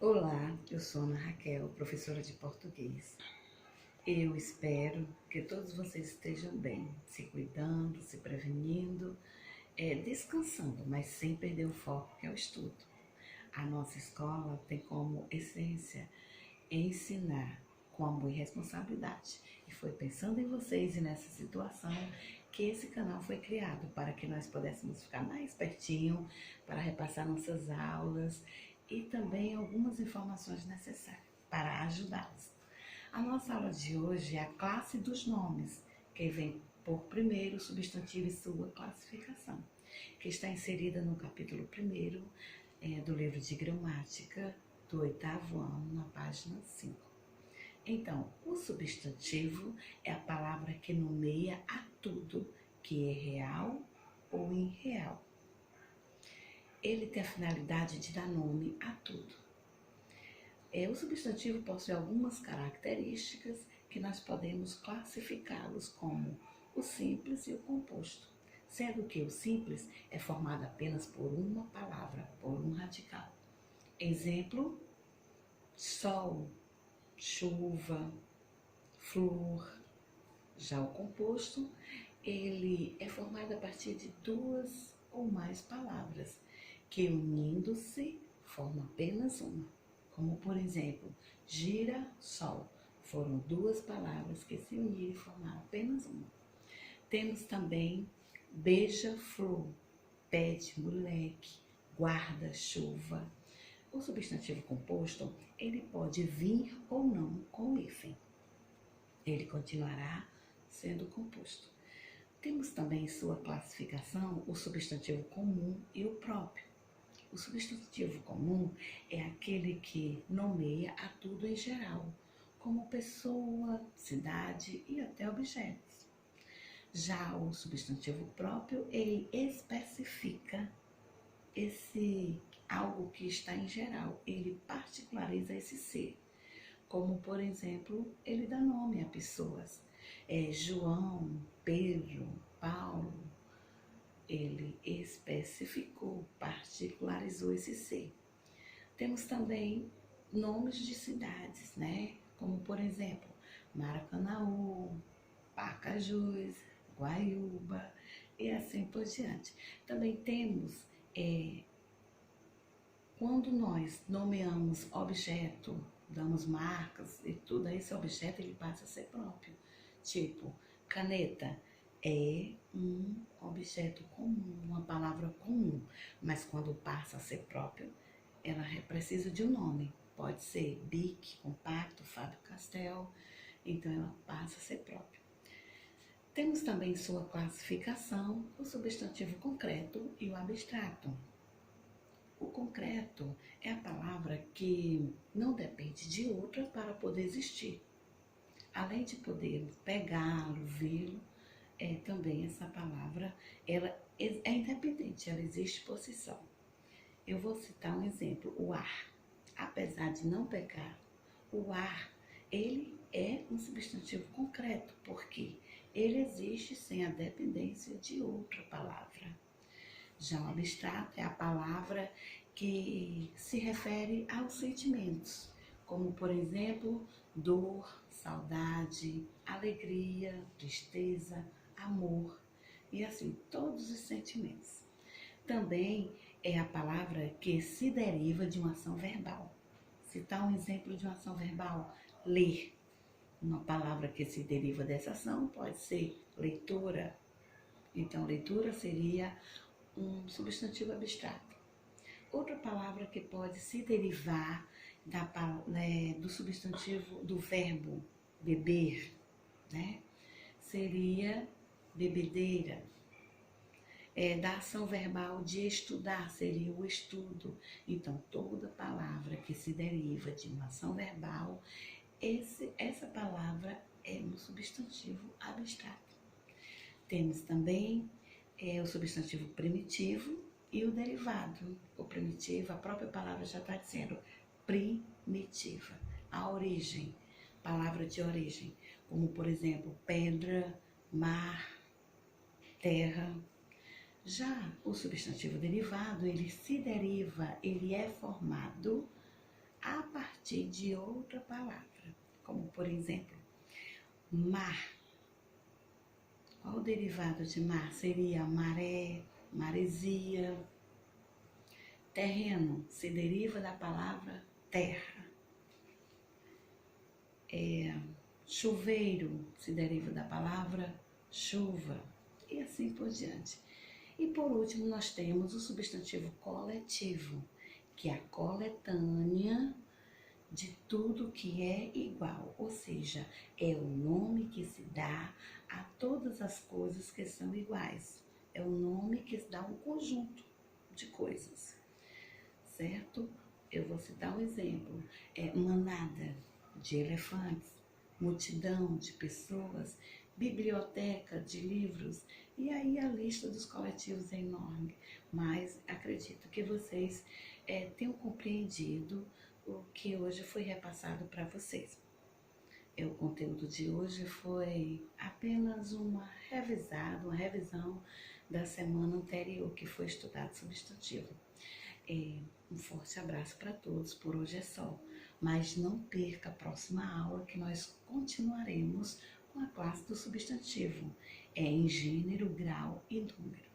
Olá, eu sou Ana Raquel, professora de português. Eu espero que todos vocês estejam bem, se cuidando, se prevenindo, descansando, mas sem perder o foco que é o estudo. A nossa escola tem como essência ensinar com amor e responsabilidade. E foi pensando em vocês e nessa situação que esse canal foi criado para que nós pudéssemos ficar mais pertinho, para repassar nossas aulas e também algumas informações necessárias para ajudá-los. A nossa aula de hoje é a classe dos nomes, que vem por primeiro o substantivo e sua classificação, que está inserida no capítulo 1 do livro de gramática do 8º ano, na página 5. Então, o substantivo é a palavra que nomeia a tudo que é real ou irreal. Ele tem a finalidade de dar nome a tudo. O substantivo possui algumas características que nós podemos classificá-los como o simples e o composto, sendo que o simples é formado apenas por uma palavra, por um radical. Exemplo: sol, chuva, flor. Já o composto, ele é formado a partir de duas ou mais palavras, que unindo-se formam apenas uma. Como, por exemplo, gira-sol. Foram duas palavras que se uniram e formaram apenas uma. Temos também beija-flor, pé de moleque, guarda-chuva. O substantivo composto, ele pode vir ou não com hífen. Ele continuará sendo composto. Temos também em sua classificação o substantivo comum e o próprio. O substantivo comum é aquele que nomeia a tudo em geral, como pessoa, cidade e até objetos. Já o substantivo próprio, ele especifica esse algo que está em geral, ele particulariza esse ser. Como, por exemplo, ele dá nome a pessoas. João, Pedro, Paulo. Ele especificou, particularizou esse ser. Temos também nomes de cidades, né? Como, por exemplo, Maracanaú, Pacajus, Guaiúba e assim por diante. Também temos, quando nós nomeamos objeto, damos marcas e tudo, esse objeto ele passa a ser próprio. Tipo, caneta é um objeto comum, uma palavra comum, mas quando passa a ser próprio, ela precisa de um nome. Pode ser Bic, Compacto, Faber-Castell, então ela passa a ser própria. Temos também sua classificação o substantivo concreto e o abstrato. O concreto é a palavra que não depende de outra para poder existir. Além de poder pegá-lo, vê-lo, também essa palavra ela é independente, ela existe por si só. Eu vou citar um exemplo, o ar. Apesar de não pegar, o ar, ele é um substantivo concreto, porque ele existe sem a dependência de outra palavra. Já o abstrato é a palavra que se refere aos sentimentos, como, por exemplo, dor, saudade, alegria, tristeza, amor e assim, todos os sentimentos. Também é a palavra que se deriva de uma ação verbal. Citar um exemplo de uma ação verbal: ler. Uma palavra que se deriva dessa ação pode ser leitura. Então, leitura seria um substantivo abstrato. Outra palavra que pode se derivar do substantivo, do verbo beber, né? Seria bebedeira. Da ação verbal de estudar, seria o estudo. Então, toda palavra que se deriva de uma ação verbal, essa palavra é um substantivo abstrato. Temos também o substantivo primitivo e o derivado. O primitivo, a própria palavra já está dizendo primitiva. A origem, palavra de origem, como por exemplo, pedra, mar, terra. Já o substantivo derivado, ele se deriva, ele é formado a partir de outra palavra, como por exemplo, mar. Qual o derivado de mar? Seria maré, maresia. Terreno se deriva da palavra terra. Chuveiro se deriva da palavra chuva. E assim por diante. E por último, nós temos o substantivo coletivo, que é a coletânea de tudo que é igual, ou seja, é o nome que se dá a todas as coisas que são iguais. É o nome que se dá a um conjunto de coisas, certo? Eu vou citar um exemplo. Manada de elefantes, multidão de pessoas, biblioteca de livros, e aí a lista dos coletivos é enorme, mas acredito que vocês tenham compreendido o que hoje foi repassado para vocês. O conteúdo de hoje foi apenas uma revisão da semana anterior que foi estudado substantivo. Um forte abraço para todos, por hoje é só. Mas não perca a próxima aula que nós continuaremos com a classe do substantivo, em gênero, grau e número.